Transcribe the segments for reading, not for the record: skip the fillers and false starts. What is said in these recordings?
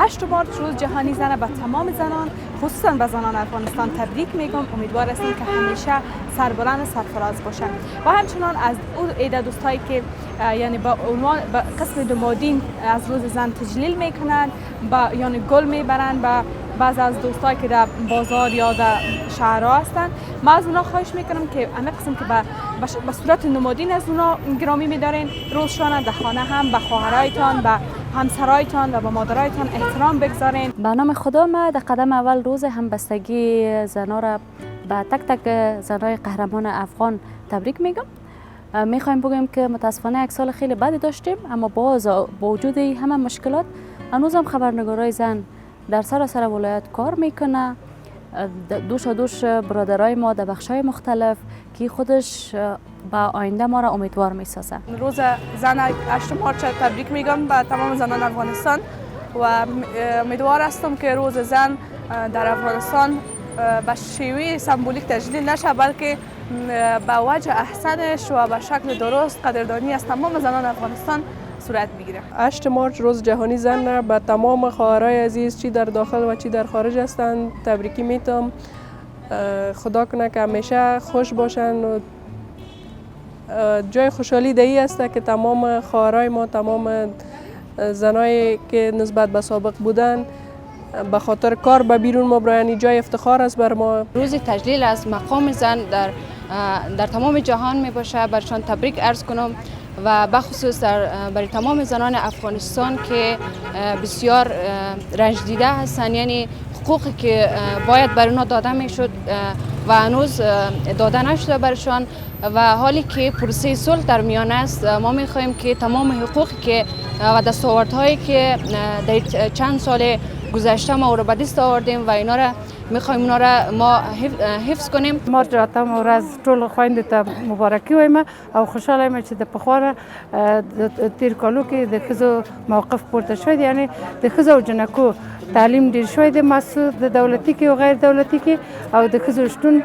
8 مارس روز جهانی زن به تمام زنان خصوصا به زنان افغانستان تبریک میگم. امیدوار هستم که همیشه سربلند و سرفراز باشن و همچنان از اون عده دوستایی که یعنی با عنوان قسم دمادین از روز زن تجلیل میکنند یعنی گل میبرند به بعض از دوستایی که در بازار یا در شهرها هستند، ما از اونا خواهش میکنم که همه قسم که به صورت نمادین از اونا گرامی میدارین روزشان در خانه هم به خواهرایتان، به همسرایتان و به مادرایتان احترام بگذارین. به نام خدا ما در قدم اول روز همبستگی زنان را به تک تک زنای قهرمان افغان تبریک میگم. میخوایم بگیم که متاسفانه یک سال خیلی بدی داشتیم، اما باز با وجود همه مشکلات هنوز هم خبرنگارای زن در سراسر ولایت کار میکنه. دوش برادرای ما در بخشای مختلف که خودش به آینده ما را امیدوار میسازه. روز زن 8 مارس تبریک میگم به تمام زنان افغانستان و امیدوار هستم که روز زن در افغانستان به شیوه سمبولیک تجلیل نشه، بلکه به وجه احسنش و به شکل درست قدردانی از تمام زنان افغانستان صورت بگیره. 8 مارس روز جهانی زن را به تمام خواهرای عزیز چی در داخل و چی در خارج هستند تبریکی میتم. خدا کنه که همیشه خوش باشن و جای خوشحالی دهی است که تمام خواهرای ما، تمام زنایی که نسبت به سابق بودن به خاطر کار به بیرون ما برایانی جای افتخار است بر ما. روز تجلیل از مقام زن در تمام جهان می باشه، برشان تبریک عرض کنم و بخصوص برای تمام زنان افغانستان که بسیار رنج دیده هستند، یعنی حقوقی که باید بر اونا داده میشد و هنوز داده نشده برشان و حالی که پروسه صلح در میان است، ما میخواهیم که تمام حقوقی که و دستاوردهایی که در چند سال گذشته ما رو به دست آوردیم و اینا را میخوایم اونا را ما حفظ کنیم. ما جاتم ورځ ټول خویندو ته مبارکي وایم او خوشاله یم چې د پخوانه تیر کالو کې د ښځو موقف پورته شوی دی، یعنی د ښځو او جنکو تعلیم ډیر شوی دی محسوس د دولتي کې او غیر دولتي کې او د ښځو شتون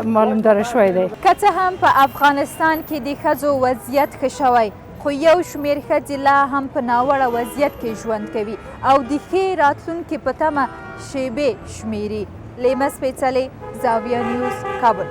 معلومدار شوی دی. که څه هم په افغانستان کې د ښځو وضعیت ښه شوی، خو یو شمېر ښځې لا هم په ناوړه وضعیت کې ژوند کوي او د ښې راتلونکي په تمه شیبې شمېري. لیمه سپېڅلې، زاویه نیوز، کابل.